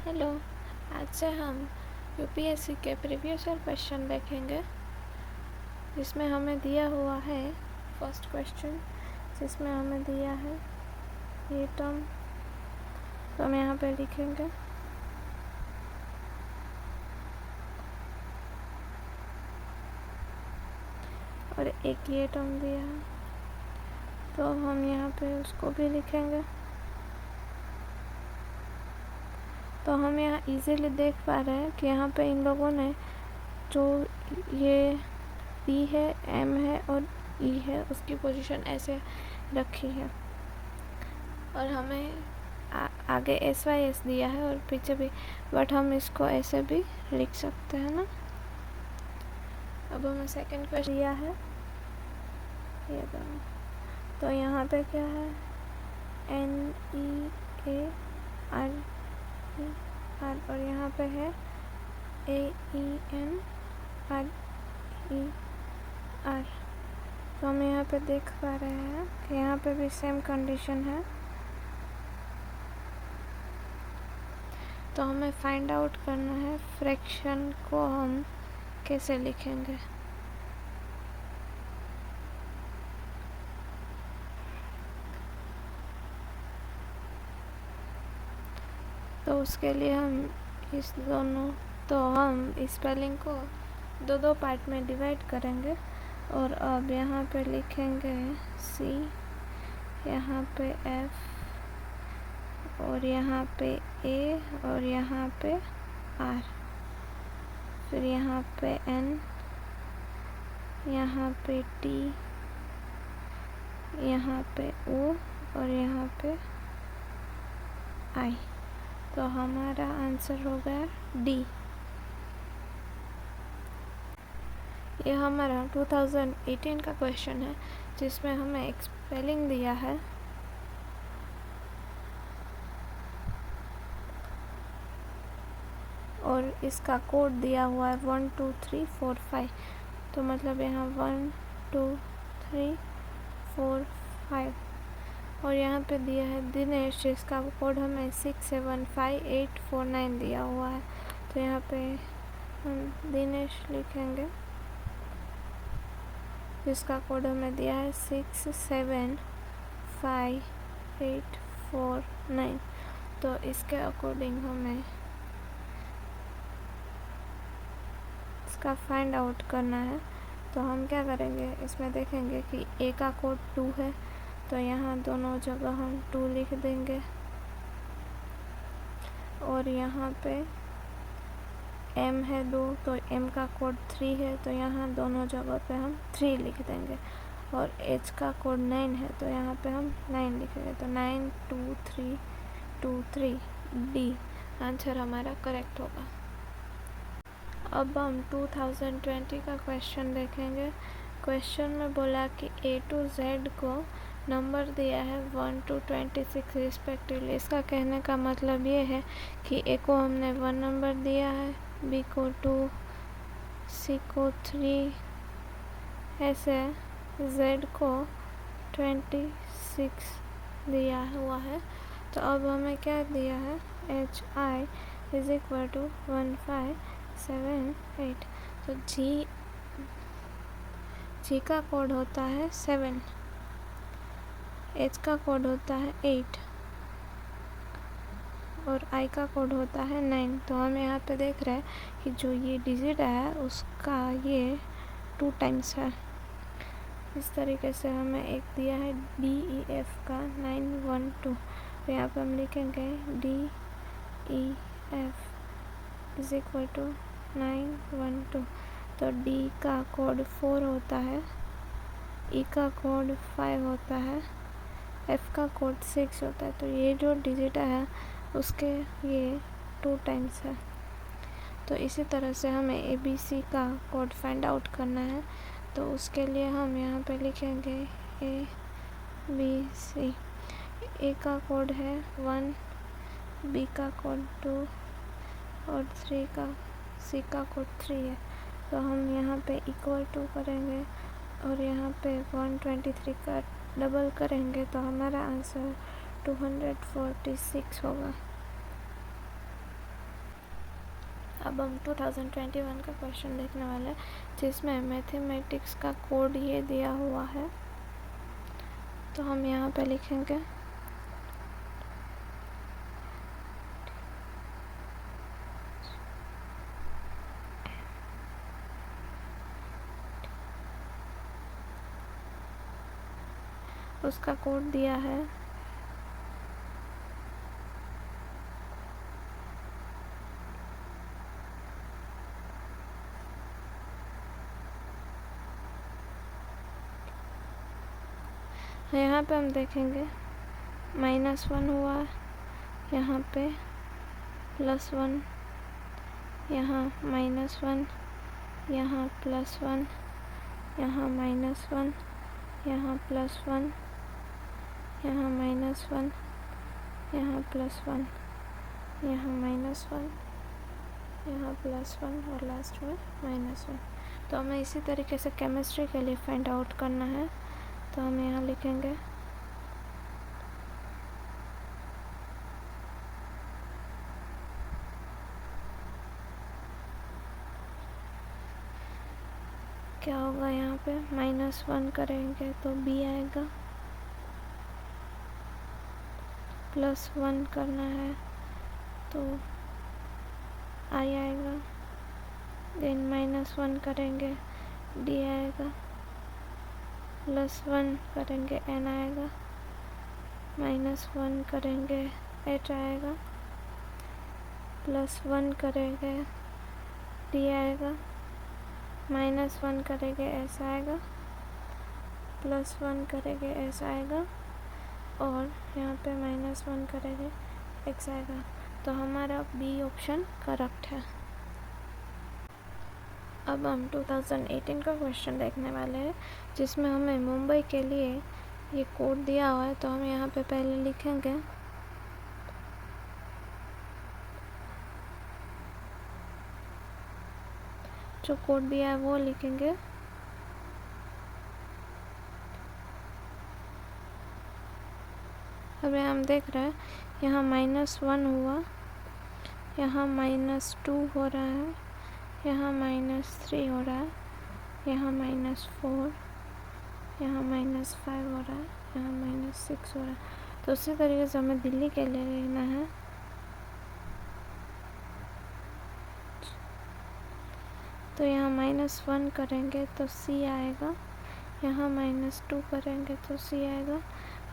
Hello, आज से हम यूपीएससी के प्रीवियस ईयर क्वेश्चन देखेंगे, जिसमें हमें दिया हुआ है फर्स्ट क्वेश्चन, जिसमें हमें दिया है ये टर्म, तो हम यहाँ पे लिखेंगे और एक ये टर्म दिया है, तो हम यहाँ पे उसको भी लिखेंगे। तो हम यहाँ इजीली देख पा रहे हैं कि यहाँ पे इन लोगों ने जो ये पी है, एम है और ई है, उसकी पोजीशन ऐसे रखी है और हमें आगे एस वाई एस दिया है और पीछे भी, बट हम इसको ऐसे भी लिख सकते हैं ना। अब हमें सेकंड क्वेश्चन दिया है ये दोनों, तो यहाँ पे क्या है N E A R R और यहाँ पे है A E N R E R. तो हम यहाँ पे देख पा रहे हैं कि यहाँ पे भी सेम कंडीशन है, तो हमें फाइंड आउट करना है फ्रैक्शन को हम कैसे लिखेंगे। तो उसके लिए हम इस स्पेलिंग को दो पार्ट में डिवाइड करेंगे और अब यहाँ पे लिखेंगे सी, यहाँ पे एफ और यहाँ पे ए और यहाँ पे आर, फिर यहाँ पे एन, यहाँ पे टी, यहाँ पे ओ और यहाँ पे आई। तो हमारा आंसर हो गया डी। ये हमारा 2018 का क्वेश्चन है, जिसमें हमें एक स्पेलिंग दिया है और इसका कोड दिया हुआ है 1 2 3 4 5। तो मतलब यहाँ 1 2 3 4 5 और यहाँ पे दिया है दिनेश, जिसका कोड हमें 675849 दिया हुआ है। तो यहाँ पे हम दिनेश लिखेंगे, जिसका कोड हमें दिया है 675849। तो इसके अकॉर्डिंग हमें इसका फाइंड आउट करना है। तो हम क्या करेंगे, इसमें देखेंगे कि ए का कोड 2 है, तो यहाँ दोनों जगह हम 2 लिख देंगे और यहाँ पे एम है 2, तो एम का कोड 3 है, तो यहाँ दोनों जगह पे हम 3 लिख देंगे और एच का कोड 9 है, तो यहाँ पे हम 9 लिखेंगे। तो 9 2 3 2 3 डी आंसर हमारा करेक्ट होगा। अब हम 2020 का क्वेश्चन देखेंगे। क्वेश्चन में बोला कि ए टू जेड को नंबर दिया है 1 to 26 रिस्पेक्टिवली। इसका कहने का मतलब ये है कि ए को हमने 1 नंबर दिया है, बी को 2, सी को 3, ऐसे जेड को 26 दिया हुआ है। तो अब हमें क्या दिया है, H I is equal to 1578। तो जी का कोड होता है 7, एच का कोड होता है 8 और आई का कोड होता है 9। तो हम यहाँ पे देख रहे हैं कि जो ये डिजिट है उसका ये 2 टाइम्स है। इस तरीके से हमें एक दिया है डी ई एफ का 912, तो यहाँ पे हम लिखेंगे D E F is equal to 912। तो डी का कोड 4 होता है, ई का कोड 5 होता है, एफ का कोड 6 होता है। तो ये जो डिजिट है उसके ये 2 टाइम्स है। तो इसी तरह से हमें ए बी सी का कोड फाइंड आउट करना है। तो उसके लिए हम यहाँ पे लिखेंगे ए बी सी। ए का कोड है 1, बी का कोड 2 और सी का कोड 3 है। तो हम यहाँ पे इक्वल टू करेंगे और यहाँ पे 123 का डबल करेंगे, तो हमारा आंसर 246 होगा। अब हम 2021 का क्वेश्चन देखने वाले हैं जिसमें मैथमेटिक्स का कोड ये दिया हुआ है। तो हम यहाँ पे लिखेंगे उसका कोड दिया है यहाँ पे हम देखेंगे -1 हुआ, यहाँ पे +1, यहाँ -1, यहाँ +1, यहाँ -1, यहाँ +1, यहाँ -1, यहाँ +1, यहाँ -1, यहाँ +1 और लास्ट में -1। तो हमें इसी तरीके से केमिस्ट्री के लिए फाइंड आउट करना है। तो हम यहाँ लिखेंगे क्या होगा, यहाँ पे -1 करेंगे तो b आएगा, +1 करना है तो i आएगा, देन -1 करेंगे d आएगा, +1 करेंगे n आएगा, -1 करेंगे h आएगा, +1 करेंगे d आएगा, -1 करेंगे s आएगा, +1 करेंगे s आएगा और यहाँ पे -1 करेंगे x आएगा। तो हमारा बी ऑप्शन करेक्ट है। अब हम 2018 का क्वेश्चन देखने वाले हैं जिसमें हमें मुंबई के लिए ये कोड दिया हुआ है। तो हम यहाँ पे पहले लिखेंगे जो कोड दिया है वो लिखेंगे, अब हम देख रहे हैं यहाँ -1 हुआ, यहाँ -2 हो रहा है, यहाँ -3 हो रहा है, यहाँ -4, यहाँ -5 हो रहा है, यहाँ -6 हो रहा है। तो उसी तरीके से हमें दिल्ली के लिए लेना है। तो यहाँ -1 करेंगे तो C आएगा, यहाँ -2 करेंगे तो C आएगा,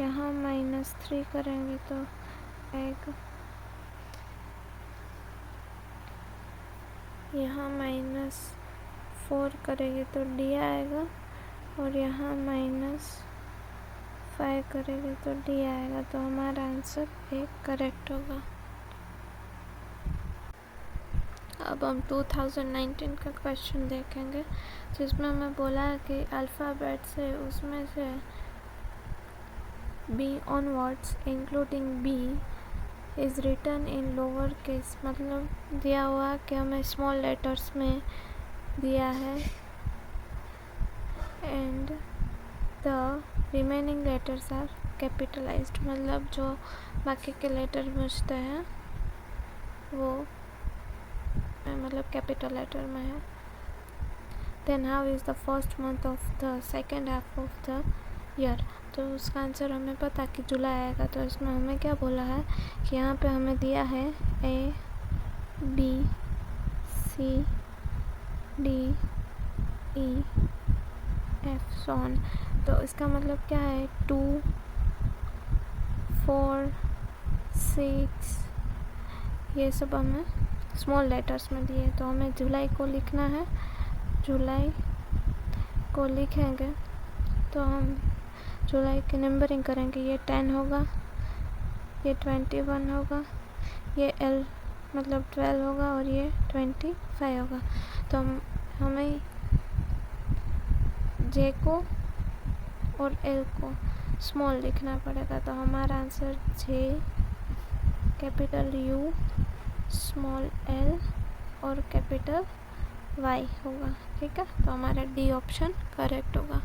यहाँ -3 करेंगे तो आएगा, यहाँ -4 करेंगे तो D आएगा और यहाँ -5 करेंगे तो D आएगा। तो हमारा आंसर एक करेक्ट होगा। अब हम 2019 का क्वेश्चन देखेंगे जिसमें हमें बोला है कि अल्फ़ाबेट से उसमें से B onwards including B is written in lower case, मतलब दिया हुआ कि हमें स्मॉल लेटर्स में दिया है and the remaining letters are capitalised, मतलब जो बाकी के लेटर बचते हैं वो मतलब कैपिटल लेटर में है। Then how is the first month of the second half of the year. तो उसका आंसर हमें पता कि जुलाई आएगा। तो इसमें हमें क्या बोला है कि यहाँ पे हमें दिया है A B C D E F so on। तो इसका मतलब क्या है 2 4 6 ये सब हमें स्मॉल लेटर्स में दिए। तो हमें जुलाई को लिखना है, जुलाई को लिखेंगे तो हम जुलाई की नंबरिंग करेंगे। ये 10 होगा, ये 21 होगा, ये L मतलब 12 होगा और ये 25 होगा। तो हमें J को और L को स्मॉल लिखना पड़ेगा। तो हमारा answer J capital U small L और कैपिटल Y होगा। ठीक है, तो हमारा D ऑप्शन करेक्ट होगा।